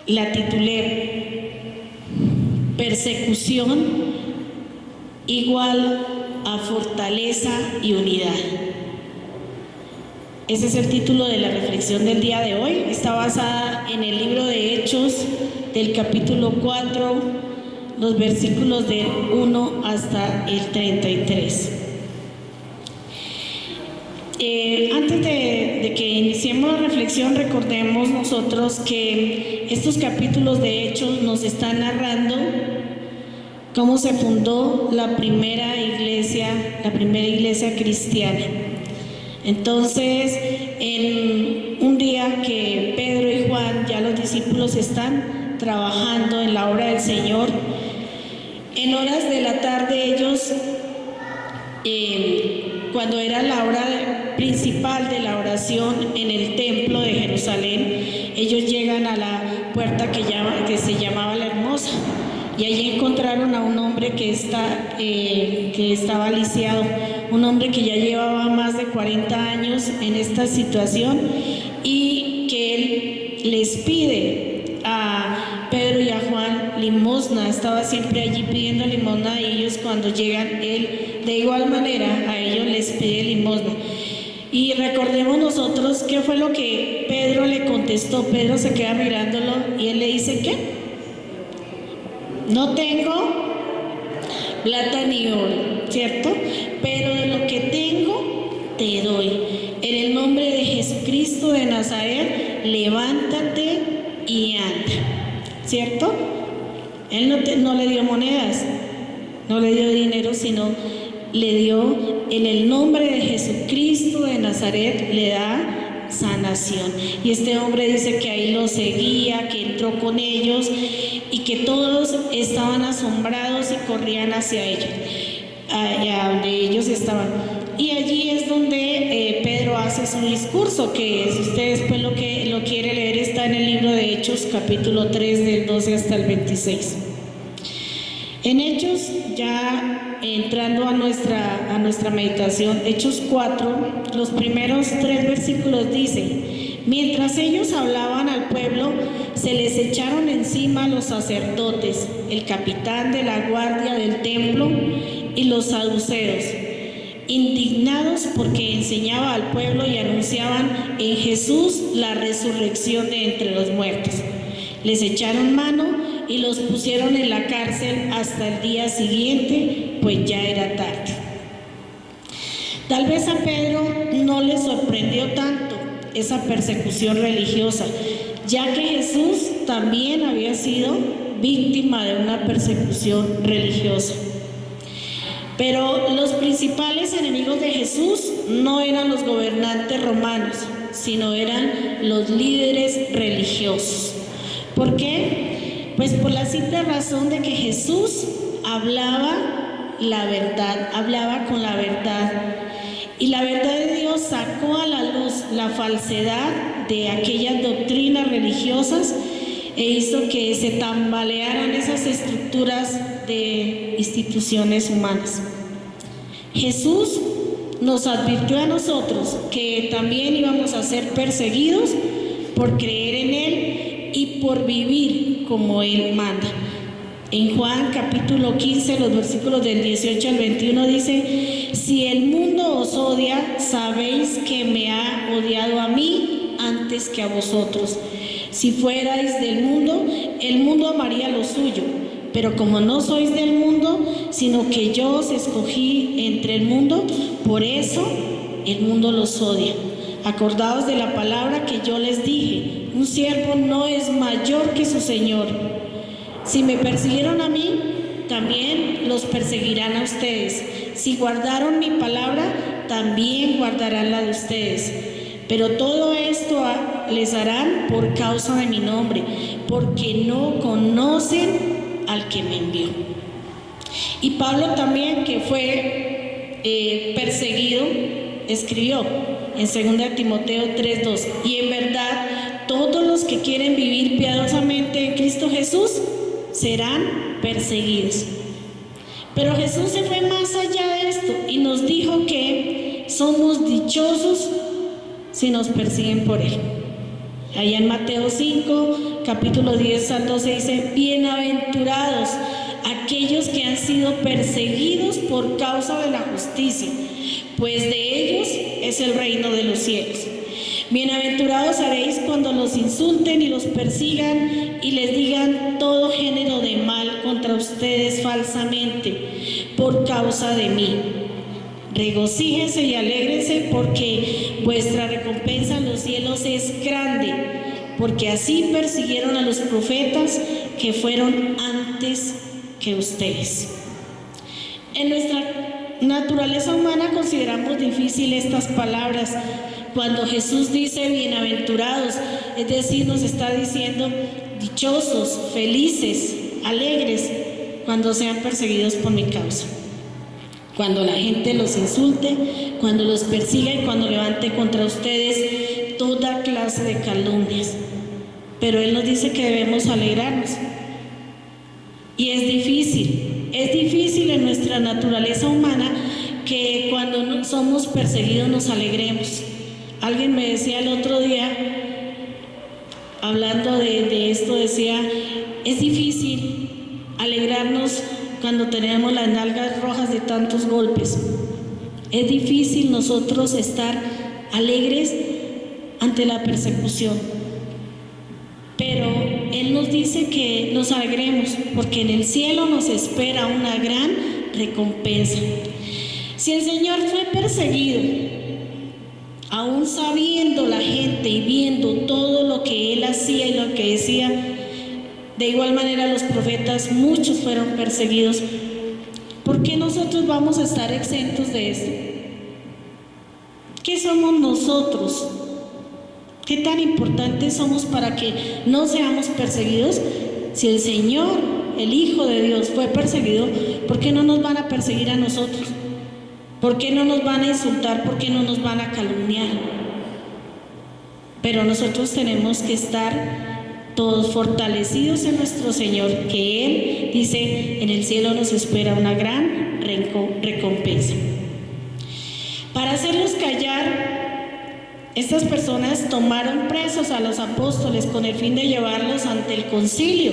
La titulé Persecución igual a fortaleza y unidad. Ese es el título de la reflexión del día de hoy. Está basada en el libro de Hechos del capítulo 4, los versículos del 1 hasta el 33. Antes de que iniciemos la reflexión, recordemos nosotros que estos capítulos de Hechos nos están narrando cómo se fundó la primera iglesia cristiana. Entonces, en un día que Pedro y Juan, ya los discípulos, están trabajando en la obra del Señor, en horas de la tarde ellos, cuando era la hora principal de la oración en el templo de Jerusalén, ellos llegan a la puerta que se llamaba La Hermosa, y allí encontraron a un hombre que estaba lisiado, un hombre que ya llevaba más de 40 años en esta situación, y que él les pide a Pedro y a Juan limosna. Estaba siempre allí pidiendo limosna, y ellos, cuando llegan, él de igual manera a ellos les pide limosna. Y recordemos nosotros qué fue lo que Pedro le contestó. Pedro se queda mirándolo y él le dice: ¿qué? No tengo plata ni oro, ¿cierto? Pero de lo que tengo te doy. En el nombre de Jesucristo de Nazaret, levántate y anda, ¿cierto? Él no le dio monedas, no le dio dinero, sino le dio, en el nombre de Jesucristo de Nazaret, le da sanación. Y este hombre dice que ahí lo seguía, que entró con ellos y que todos estaban asombrados y corrían hacia ellos, allá donde ellos estaban. Y allí es donde Pedro hace su discurso, que si usted después lo quiere leer, está en el libro de Hechos capítulo 3 del 12 hasta el 26. En Hechos, ya entrando a nuestra meditación, Hechos 4, los primeros 3 versículos dice: mientras ellos hablaban al pueblo, se les echaron encima los sacerdotes, el capitán de la guardia del templo y los saduceos, indignados porque enseñaba al pueblo y anunciaban en Jesús la resurrección de entre los muertos. Les echaron mano y los pusieron en la cárcel hasta el día siguiente, pues ya era tarde. Tal vez a Pedro no le sorprendió tanto esa persecución religiosa, ya que Jesús también había sido víctima de una persecución religiosa. Pero los principales enemigos de Jesús no eran los gobernantes romanos, sino eran los líderes religiosos. ¿Por qué? Pues por la simple razón de que Jesús hablaba la verdad, hablaba con la verdad. Y la verdad de Dios sacó a la luz la falsedad de aquellas doctrinas religiosas e hizo que se tambalearan esas estructuras de instituciones humanas. Jesús nos advirtió a nosotros que también íbamos a ser perseguidos por creer en Él y por vivir como Él manda. En Juan capítulo 15, los versículos del 18 al 21 dice: si el mundo os odia, sabéis que me ha odiado a mí antes que a vosotros. Si fuerais del mundo, el mundo amaría lo suyo, pero como no sois del mundo, sino que yo os escogí entre el mundo, por eso el mundo los odia. Acordaos de la palabra que yo les dije: un siervo no es mayor que su señor. Si me persiguieron a mí, también los perseguirán a ustedes. Si guardaron mi palabra, también guardarán la de ustedes. Pero todo esto les harán por causa de mi nombre, porque no conocen al que me envió. Y Pablo también, que fue perseguido, escribió en 2 Timoteo 3:2: y en verdad todos los que quieren vivir piadosamente en Cristo Jesús serán perseguidos. Pero Jesús se fue más allá de esto y nos dijo que somos dichosos si nos persiguen por Él. Allá en Mateo 5, capítulo 10 al 12 dice: bienaventurados aquellos que han sido perseguidos por causa de la justicia, pues de ellos es el reino de los cielos. Bienaventurados seréis cuando los insulten y los persigan y les digan todo género de mal contra ustedes falsamente por causa de mí. Regocíjense y alégrense, porque vuestra recompensa en los cielos es grande, porque así persiguieron a los profetas que fueron antes que ustedes. En nuestra naturaleza humana consideramos difícil estas palabras. Cuando Jesús dice bienaventurados, es decir, nos está diciendo dichosos, felices, alegres cuando sean perseguidos por mi causa, cuando la gente los insulte, cuando los persiga y cuando levante contra ustedes toda clase de calumnias. Pero Él nos dice que debemos alegrarnos. Y es difícil en nuestra naturaleza humana que cuando somos perseguidos nos alegremos. Alguien me decía el otro día, hablando de esto, decía: es difícil alegrarnos cuando tenemos las nalgas rojas de tantos golpes. Es difícil nosotros estar alegres ante la persecución. Pero Él nos dice que nos alegremos, porque en el cielo nos espera una gran recompensa. Si el Señor fue perseguido, aún sabiendo la gente y viendo todo lo que Él hacía y lo que decía, de igual manera los profetas, muchos fueron perseguidos. ¿Por qué nosotros vamos a estar exentos de esto? ¿Qué somos nosotros? ¿Qué tan importantes somos para que no seamos perseguidos? Si el Señor, el Hijo de Dios, fue perseguido, ¿por qué no nos van a perseguir a nosotros? ¿Por qué no nos van a insultar? ¿Por qué no nos van a calumniar? Pero nosotros tenemos que estar todos fortalecidos en nuestro Señor, que Él dice: en el cielo nos espera una gran recompensa. Para hacerlos callar, estas personas tomaron presos a los apóstoles con el fin de llevarlos ante el concilio,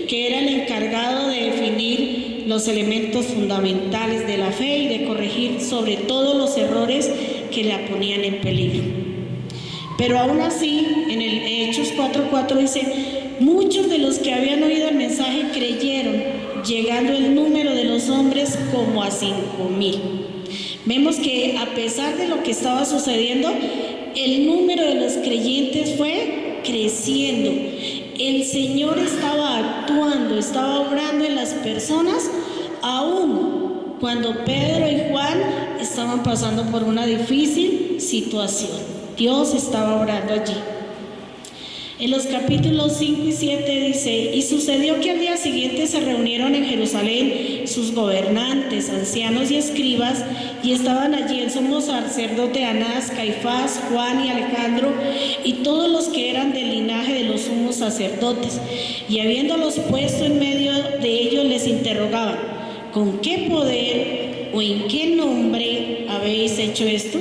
que era el encargado de definir los elementos fundamentales de la fe y de corregir sobre todo los errores que la ponían en peligro. Pero aún así, en el Hechos 4:4 dice: muchos de los que habían oído el mensaje creyeron, llegando el número de los hombres como a 5,000. Vemos que a pesar de lo que estaba sucediendo, el número de los creyentes fue creciendo. El Señor estaba actuando, estaba obrando en las personas, aún cuando Pedro y Juan estaban pasando por una difícil situación. Dios estaba obrando allí. En los capítulos 5 y 7 dice: y sucedió que al día siguiente se reunieron en Jerusalén sus gobernantes, ancianos y escribas, y estaban allí el sumo sacerdote Anás, Caifás, Juan y Alejandro, y todos los que eran del linaje de los sumos sacerdotes. Y habiéndolos puesto en medio de ellos, les interrogaban: ¿con qué poder o en qué nombre habéis hecho esto?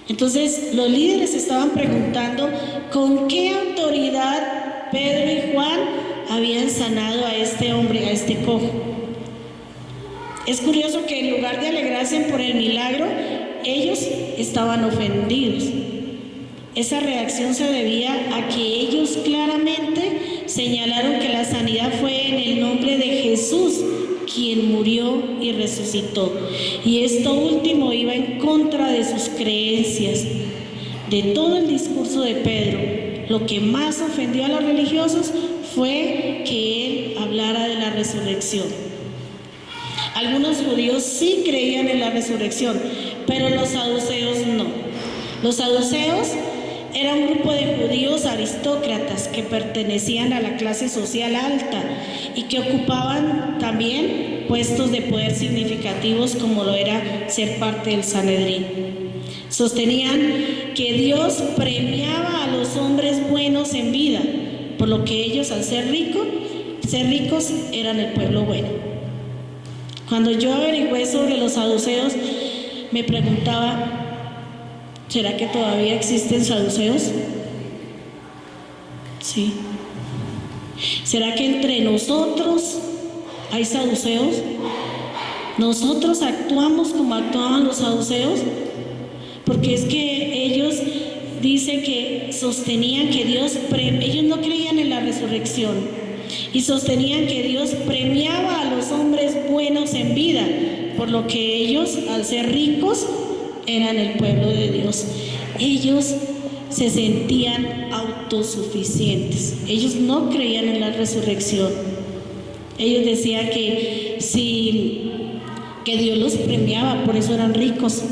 Entonces los líderes estaban preguntando con qué autoridad Pedro y Juan habían sanado a este hombre, a este cojo. Es curioso que en lugar de alegrarse por el milagro, ellos estaban ofendidos. Esa reacción se debía a que ellos claramente señalaron que la sanidad fue en el nombre de Jesús, quien murió y resucitó. Y esto último iba en contra de sus creencias. De todo el discurso de Pedro, lo que más ofendió a los religiosos fue que él hablara de la resurrección. Algunos judíos sí creían en la resurrección, pero los saduceos no. Los saduceos era un grupo de judíos aristócratas que pertenecían a la clase social alta y que ocupaban también puestos de poder significativos, como lo era ser parte del Sanedrín. Sostenían que Dios premiaba a los hombres buenos en vida, por lo que ellos, al ser ricos, eran el pueblo bueno. Cuando yo averigüé sobre los saduceos, me preguntaba: ¿será que todavía existen saduceos? ¿Sí? ¿Será que entre nosotros hay saduceos? ¿Nosotros actuamos como actuaban los saduceos? Porque es que ellos dicen que sostenían que ellos no creían en la resurrección y sostenían que Dios premiaba a los hombres buenos en vida, por lo que ellos, al ser ricos, eran el pueblo de Dios. Ellos se sentían autosuficientes. Ellos no creían en la resurrección. Ellos decían que Dios los premiaba, por eso eran ricos,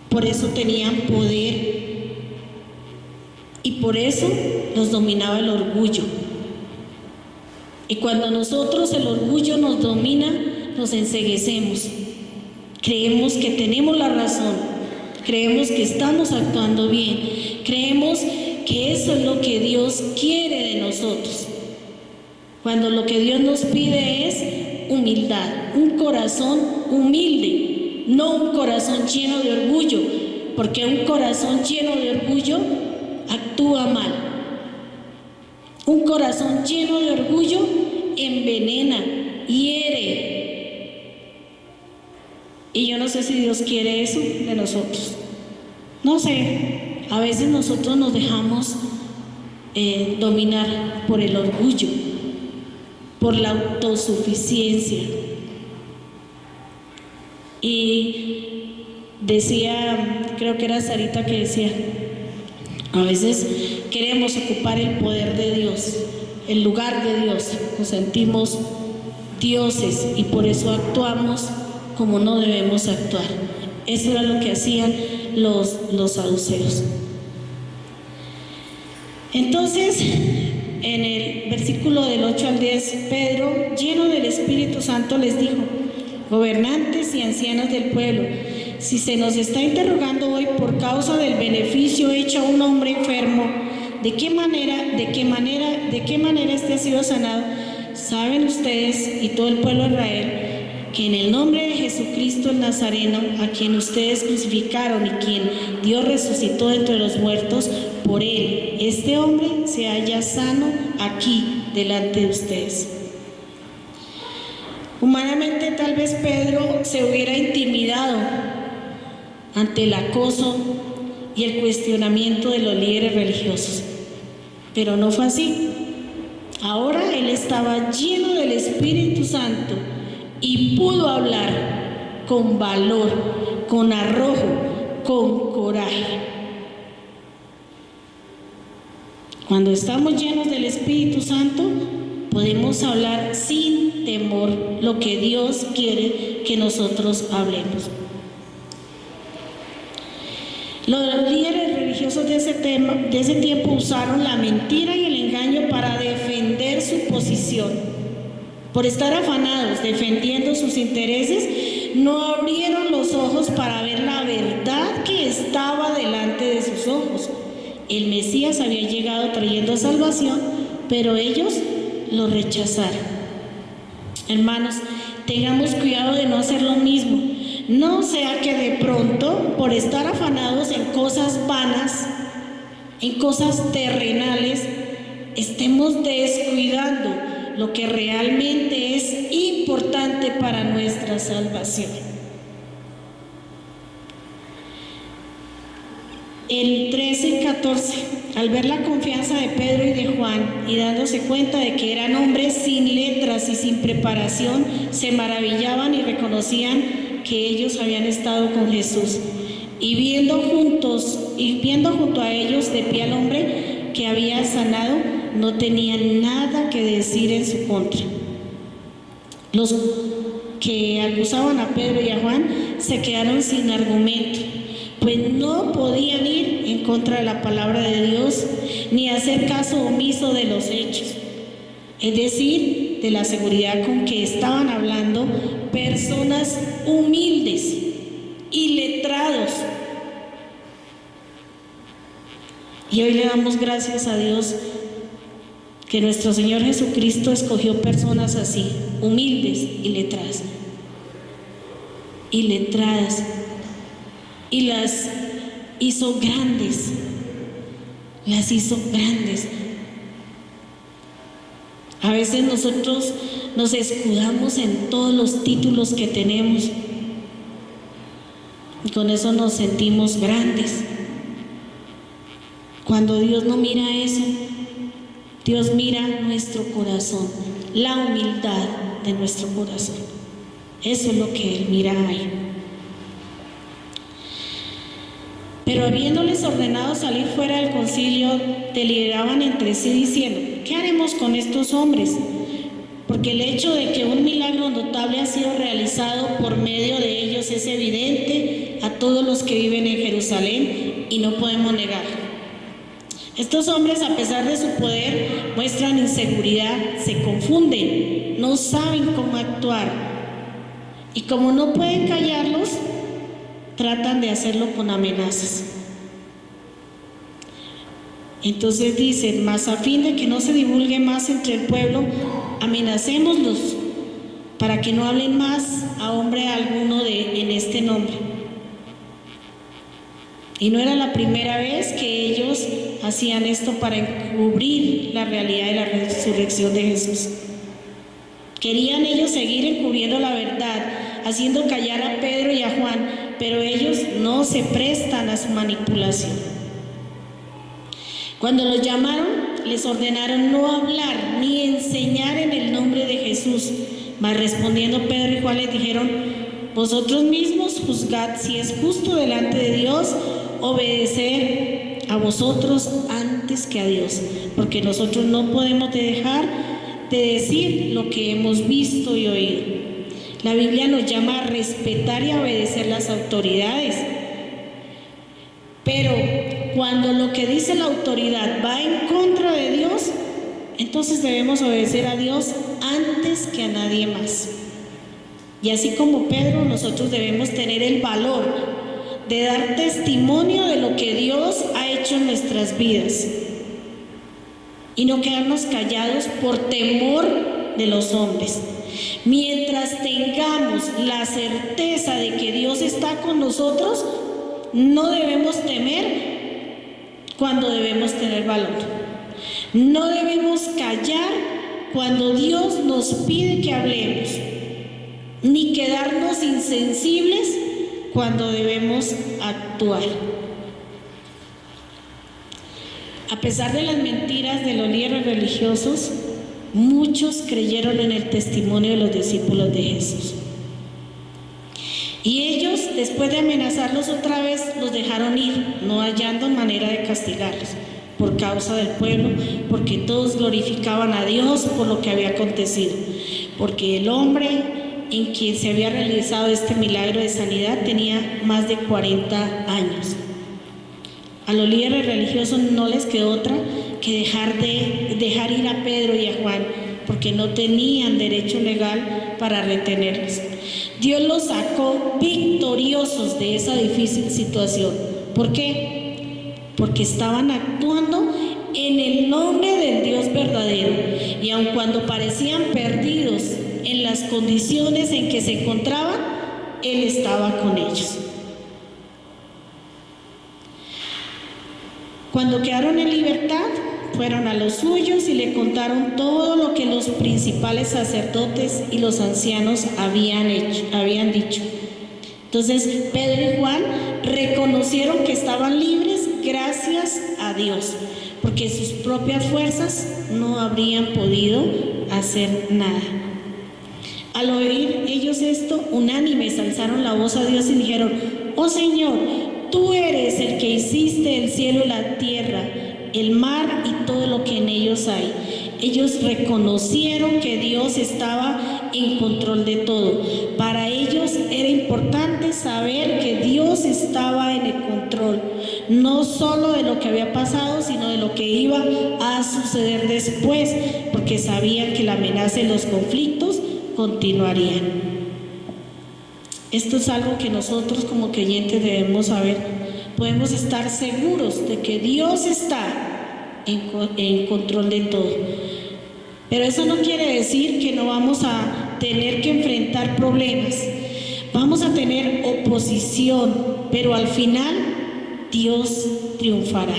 por eso tenían poder y por eso los dominaba el orgullo. Y cuando nosotros el orgullo nos domina, nos enceguecemos. Creemos que tenemos la razón, creemos que estamos actuando bien, creemos que eso es lo que Dios quiere de nosotros, cuando lo que Dios nos pide es humildad, un corazón humilde, no un corazón lleno de orgullo, porque un corazón lleno de orgullo actúa mal. Un corazón lleno de orgullo envenena, hiere. Y yo no sé si Dios quiere eso de nosotros. No sé, a veces nosotros nos dejamos dominar por el orgullo, por la autosuficiencia. Y decía, creo que era Sarita que decía, a veces queremos ocupar el poder de Dios, el lugar de Dios, nos sentimos dioses y por eso actuamos como no debemos actuar. Eso era lo que hacían los saduceos. Entonces, en el versículo del 8 al 10, Pedro, lleno del Espíritu Santo, les dijo: gobernantes y ancianos del pueblo, si se nos está interrogando hoy por causa del beneficio hecho a un hombre enfermo, ¿de qué manera este ha sido sanado? Saben ustedes y todo el pueblo de Israel que en el nombre de Jesucristo el Nazareno, a quien ustedes crucificaron y quien Dios resucitó de entre los muertos, por él, este hombre se halla sano aquí delante de ustedes. Humanamente tal vez Pedro se hubiera intimidado ante el acoso y el cuestionamiento de los líderes religiosos, pero no fue así. Ahora él estaba lleno del Espíritu Santo y pudo hablar con valor, con arrojo, con coraje. Cuando estamos llenos del Espíritu Santo, podemos hablar sin temor lo que Dios quiere que nosotros hablemos. Los líderes religiosos de ese tiempo usaron la mentira y el engaño para defender su posición. Por estar afanados defendiendo sus intereses, no abrieron los ojos para ver la verdad que estaba delante de sus ojos. El Mesías había llegado trayendo salvación, pero ellos lo rechazaron. Hermanos, tengamos cuidado de no hacer lo mismo. No sea que de pronto, por estar afanados en cosas vanas, en cosas terrenales, estemos descuidando lo que realmente es importante para nuestra salvación. El 13 y 14, al ver la confianza de Pedro y de Juan y dándose cuenta de que eran hombres sin letras y sin preparación, se maravillaban y reconocían que ellos habían estado con Jesús. Y viendo junto a ellos de pie al hombre que había sanado, no tenían nada que decir en su contra. Los que acusaban a Pedro y a Juan se quedaron sin argumento, pues no podían ir en contra de la palabra de Dios ni hacer caso omiso de los hechos, es decir, de la seguridad con que estaban hablando personas humildes y letrados. Y hoy le damos gracias a Dios que nuestro Señor Jesucristo escogió personas así, humildes y letradas. Y las hizo grandes, A veces nosotros nos escudamos en todos los títulos que tenemos y con eso nos sentimos grandes. Cuando Dios no mira eso, Dios mira nuestro corazón, la humildad de nuestro corazón. Eso es lo que Él mira ahí. Pero habiéndoles ordenado salir fuera del concilio, deliberaban entre sí diciendo: ¿qué haremos con estos hombres? Porque el hecho de que un milagro notable ha sido realizado por medio de ellos es evidente a todos los que viven en Jerusalén y no podemos negarlo. Estos hombres, a pesar de su poder, muestran inseguridad, se confunden, no saben cómo actuar. Y como no pueden callarlos, tratan de hacerlo con amenazas. Entonces dicen: mas a fin de que no se divulgue más entre el pueblo, amenacémoslos para que no hablen más a hombre alguno en este nombre. Y no era la primera vez que ellos hacían esto para encubrir la realidad de la resurrección de Jesús. Querían ellos seguir encubriendo la verdad, haciendo callar a Pedro y a Juan, pero ellos no se prestan a su manipulación. Cuando los llamaron, les ordenaron no hablar ni enseñar en el nombre de Jesús. Mas respondiendo Pedro y Juan les dijeron: vosotros mismos juzgad si es justo delante de Dios obedecer a vosotros antes que a Dios, porque nosotros no podemos dejar de decir lo que hemos visto y oído. La Biblia nos llama a respetar y a obedecer las autoridades, pero cuando lo que dice la autoridad va en contra de Dios, entonces debemos obedecer a Dios antes que a nadie más. Y así como Pedro, nosotros debemos tener el valor de dar testimonio de lo que Dios ha hecho en nuestras vidas y no quedarnos callados por temor de los hombres. Mientras tengamos la certeza de que Dios está con nosotros, no debemos temer cuando debemos tener valor. No debemos callar cuando Dios nos pide que hablemos, ni quedarnos insensibles cuando debemos actuar. A pesar de las mentiras de los líderes religiosos, muchos creyeron en el testimonio de los discípulos de Jesús. Y ellos, después de amenazarlos otra vez, los dejaron ir, no hallando manera de castigarlos por causa del pueblo, porque todos glorificaban a Dios por lo que había acontecido, porque el hombre en quien se había realizado este milagro de sanidad tenía más de 40 años. A los líderes religiosos no les quedó otra que dejar ir a Pedro y a Juan, porque no tenían derecho legal para retenerlos. Dios los sacó victoriosos de esa difícil situación. ¿Por qué? Porque estaban actuando en el nombre del Dios verdadero, y aun cuando parecían perdidos en las condiciones en que se encontraban, Él estaba con ellos. Cuando quedaron en libertad, fueron a los suyos y le contaron todo lo que los principales sacerdotes y los ancianos habían dicho. Entonces Pedro y Juan reconocieron que estaban libres gracias a Dios, porque sus propias fuerzas no habrían podido hacer nada. Al oír ellos esto, unánimes alzaron la voz a Dios y dijeron: oh Señor, tú eres el que hiciste el cielo y la tierra, el mar y todo lo que en ellos hay. Ellos reconocieron que Dios estaba en control de todo. Para ellos era importante saber que Dios estaba en el control, no solo de lo que había pasado, sino de lo que iba a suceder después, porque sabían que la amenaza y los conflictos continuarían. Esto es algo que nosotros como creyentes debemos saber. Podemos estar seguros de que Dios está en control de todo. Pero eso no quiere decir que no vamos a tener que enfrentar problemas. Vamos a tener oposición, pero al final Dios triunfará.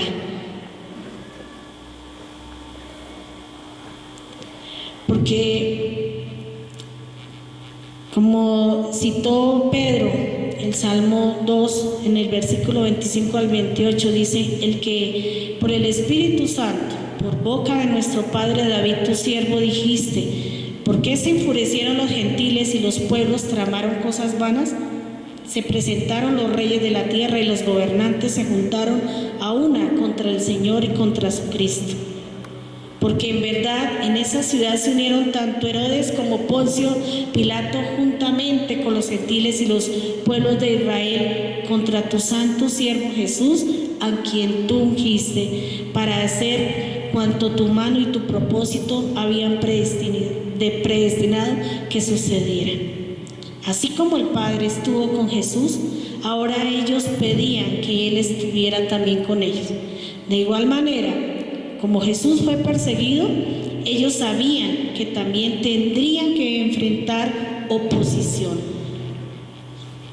porque como citó Pedro, el Salmo 2 en el versículo 25 al 28 dice: el que por el Espíritu Santo, por boca de nuestro padre David tu siervo dijiste: ¿por qué se enfurecieron los gentiles y los pueblos tramaron cosas vanas? Se presentaron los reyes de la tierra y los gobernantes se juntaron a una contra el Señor y contra su Cristo. Porque en verdad en esa ciudad se unieron tanto Herodes como Poncio Pilato juntamente con los gentiles y los pueblos de Israel contra tu santo siervo Jesús, a quien tú ungiste, para hacer cuanto tu mano y tu propósito habían predestinado que sucediera. Así como el Padre estuvo con Jesús, ahora ellos pedían que Él estuviera también con ellos. De igual manera, como Jesús fue perseguido, ellos sabían que también tendrían que enfrentar oposición.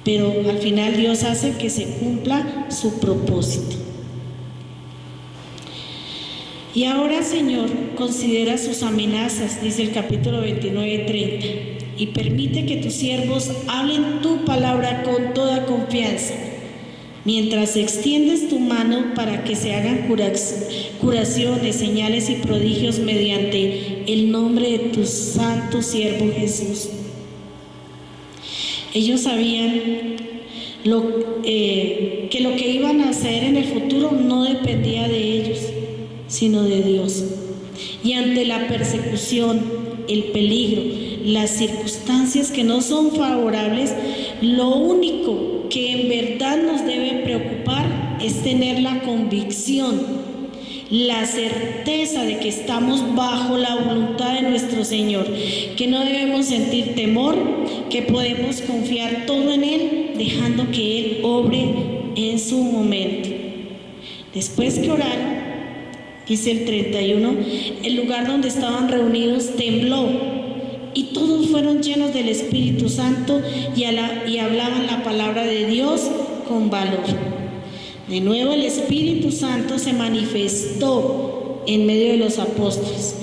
Pero al final Dios hace que se cumpla su propósito. Y ahora, Señor, considera sus amenazas, dice el capítulo 29:30, y permite que tus siervos hablen tu palabra con toda confianza, mientras extiendes tu mano para que se hagan curaciones, señales y prodigios mediante el nombre de tu santo siervo Jesús. Ellos sabían que lo que iban a hacer en el futuro no dependía de ellos, sino de Dios. Y ante la persecución, el peligro, las circunstancias que no son favorables, lo único que en verdad nos debe preocupar es tener la convicción, la certeza de que estamos bajo la voluntad de nuestro Señor, que no debemos sentir temor, que podemos confiar todo en Él, dejando que Él obre en su momento. Después que oraron, dice el 31, el lugar donde estaban reunidos tembló, y todos fueron llenos del Espíritu Santo y hablaban la palabra de Dios con valor. De nuevo el Espíritu Santo se manifestó en medio de los apóstoles.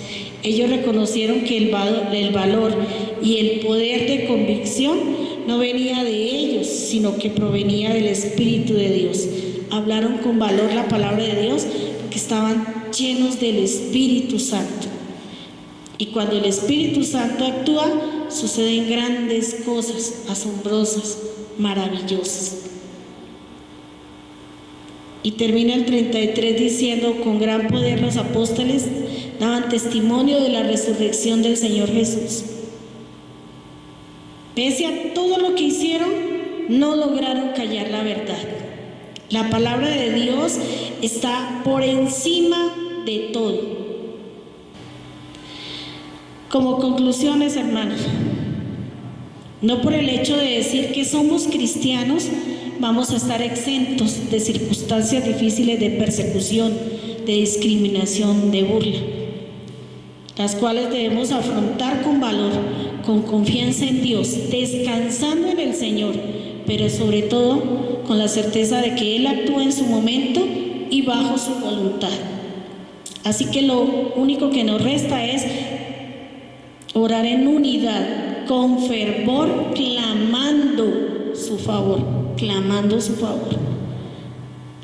Ellos reconocieron que el valor y el poder de convicción no venía de ellos, sino que provenía del Espíritu de Dios. Hablaron con valor la palabra de Dios porque estaban llenos del Espíritu Santo. Y cuando el Espíritu Santo actúa, suceden grandes cosas, asombrosas, maravillosas. Y termina el 33 diciendo: con gran poder los apóstoles daban testimonio de la resurrección del Señor Jesús. Pese a todo lo que hicieron, no lograron callar la verdad. La palabra de Dios está por encima de todo. Como conclusiones, hermanos, no por el hecho de decir que somos cristianos vamos a estar exentos de circunstancias difíciles de persecución, de discriminación, de burla, las cuales debemos afrontar con valor, con confianza en Dios, descansando en el Señor, pero sobre todo con la certeza de que Él actúa en su momento y bajo su voluntad. Así que lo único que nos resta es orar en unidad, con fervor, clamando su favor, clamando su favor.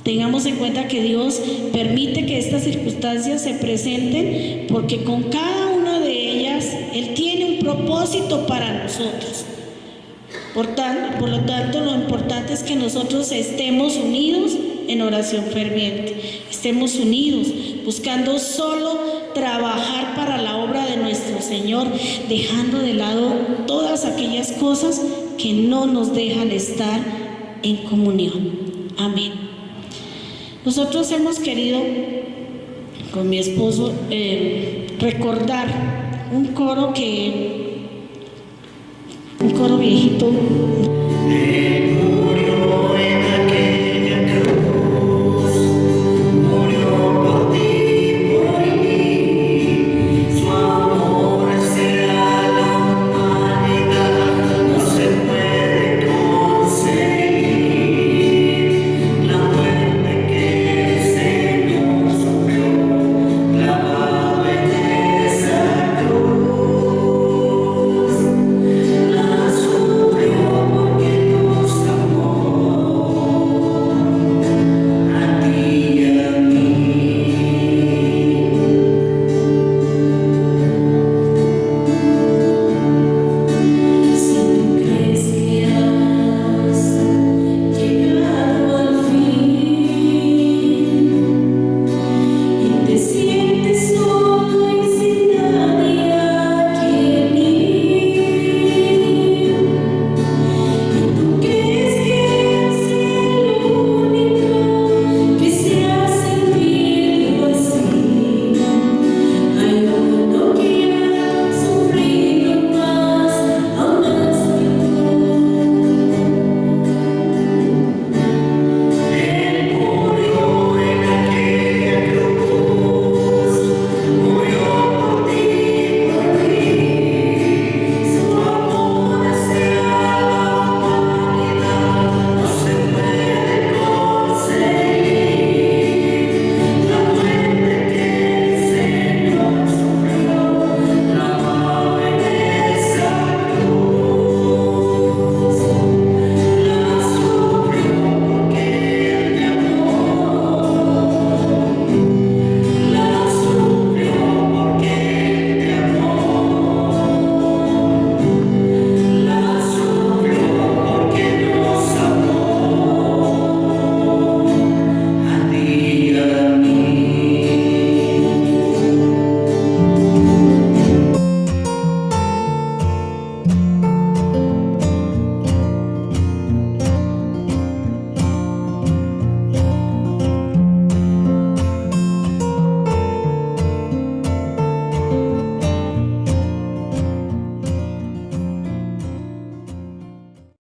Tengamos en cuenta que Dios permite que estas circunstancias se presenten porque con cada una de ellas Él tiene un propósito para nosotros. Por lo tanto, lo importante es que nosotros estemos unidos en oración ferviente, estemos unidos buscando solo trabajar para la obra de nuestro Señor, dejando de lado todas aquellas cosas que no nos dejan estar en comunión. Amén. Nosotros hemos querido con mi esposo recordar un coro viejito.